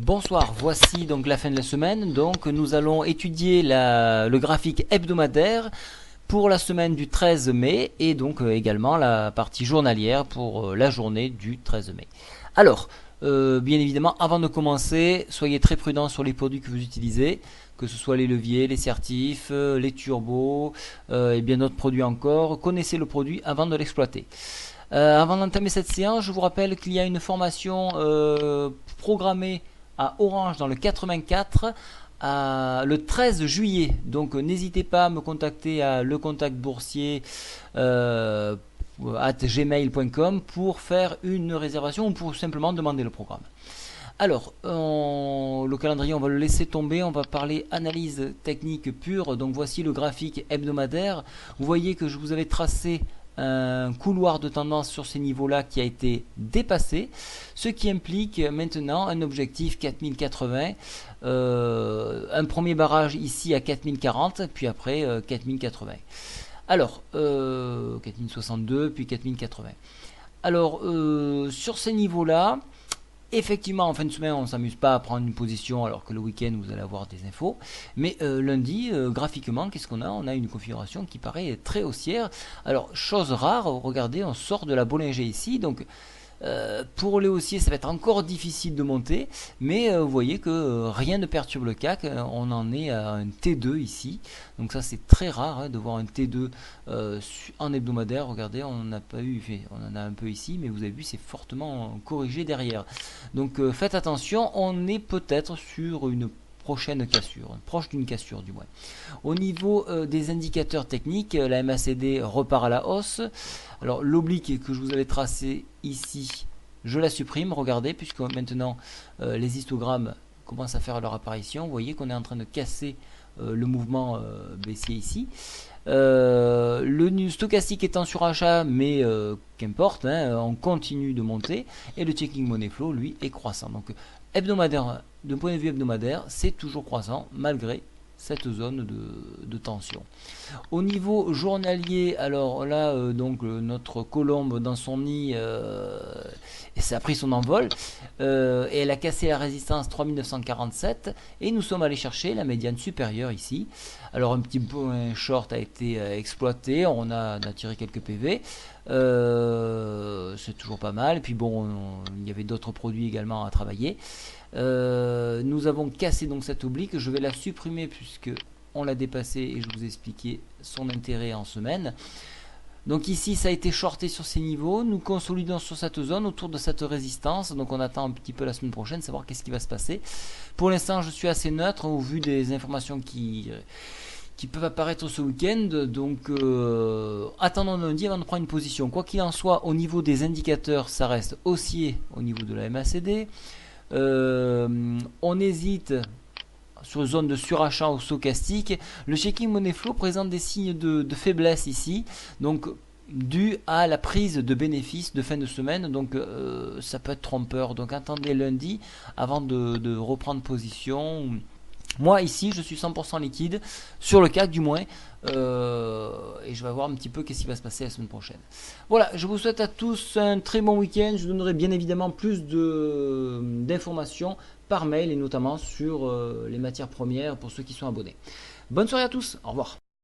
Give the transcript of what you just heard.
Bonsoir, voici donc la fin de la semaine. Donc nous allons étudier le graphique hebdomadaire pour la semaine du 13 mai et donc également la partie journalière pour la journée du 13 mai. Alors, bien évidemment, avant de commencer, soyez très prudents sur les produits que vous utilisez, que ce soit les leviers, les certifs, les turbos et bien d'autres produits encore. Connaissez le produit avant de l'exploiter. Avant d'entamer cette séance, je vous rappelle qu'il y a une formation programmée à Orange dans le 84 le 13 juillet. Donc n'hésitez pas à me contacter à lecontactboursier @gmail.com pour faire une réservation ou pour simplement demander le programme. Alors, le calendrier, on va le laisser tomber. On va parler analyse technique pure. Donc voici le graphique hebdomadaire. Vous voyez que je vous avais tracé un couloir de tendance sur ces niveaux-là qui a été dépassé, ce qui implique maintenant un objectif 4080, un premier barrage ici à 4040, puis après 4080. Alors, 4062, puis 4080. Alors, sur ces niveaux-là, effectivement, en fin de semaine, on ne s'amuse pas à prendre une position alors que le week-end, vous allez avoir des infos. Mais lundi, graphiquement, qu'est-ce qu'on a? On a une configuration qui paraît très haussière. Alors, chose rare, regardez, on sort de la Bollinger ici. Donc, pour les haussiers, ça va être encore difficile de monter. Mais vous voyez que rien ne perturbe le CAC. On en est à un T2 ici. Donc ça, c'est très rare de voir un T2 en hebdomadaire. Regardez, on n'en a pas eu, on en a un peu ici. Mais vous avez vu, c'est fortement corrigé derrière. Donc faites attention, on est peut-être sur une prochaine cassure, proche d'une cassure du moins. Au niveau des indicateurs techniques, la MACD repart à la hausse. Alors l'oblique que je vous avais tracé ici, je la supprime, regardez, puisque maintenant les histogrammes commencent à faire leur apparition. Vous voyez qu'on est en train de casser le mouvement baissier ici. Le stochastique est en surachat, mais qu'importe, on continue de monter. Et le checking money flow, lui, est croissant. Donc hebdomadaire, d'un point de vue hebdomadaire, c'est toujours croissant malgré cette zone de tension. Au niveau journalier, alors là, donc notre colombe dans son nid, et ça a pris son envol, et elle a cassé la résistance 3947, et nous sommes allés chercher la médiane supérieure ici. Alors un petit point short a été exploité, on a tiré quelques PV, c'est toujours pas mal, et puis bon, il y avait d'autres produits également à travailler. Nous avons cassé donc cette oblique, je vais la supprimer puisque on l'a dépassé et je vous ai expliqué son intérêt en semaine. Donc ici ça a été shorté sur ces niveaux, nous consolidons sur cette zone autour de cette résistance, donc on attend un petit peu la semaine prochaine, savoir qu'est-ce qui va se passer. Pour l'instant je suis assez neutre au vu des informations qui peuvent apparaître ce week-end, donc attendons lundi avant de prendre une position. Quoi qu'il en soit, au niveau des indicateurs, ça reste haussier au niveau de la MACD. On hésite sur zone de surachat au stochastique. Le checking money flow présente des signes de faiblesse ici, donc dû à la prise de bénéfices de fin de semaine, donc ça peut être trompeur, donc attendez lundi avant de reprendre position. Moi ici je suis 100% liquide sur le CAC du moins, et je vais voir un petit peu qu'est-ce qui va se passer la semaine prochaine. Voilà, je vous souhaite à tous un très bon week-end. Je donnerai bien évidemment plus d'informations par mail et notamment sur les matières premières pour ceux qui sont abonnés. Bonne soirée à tous, au revoir.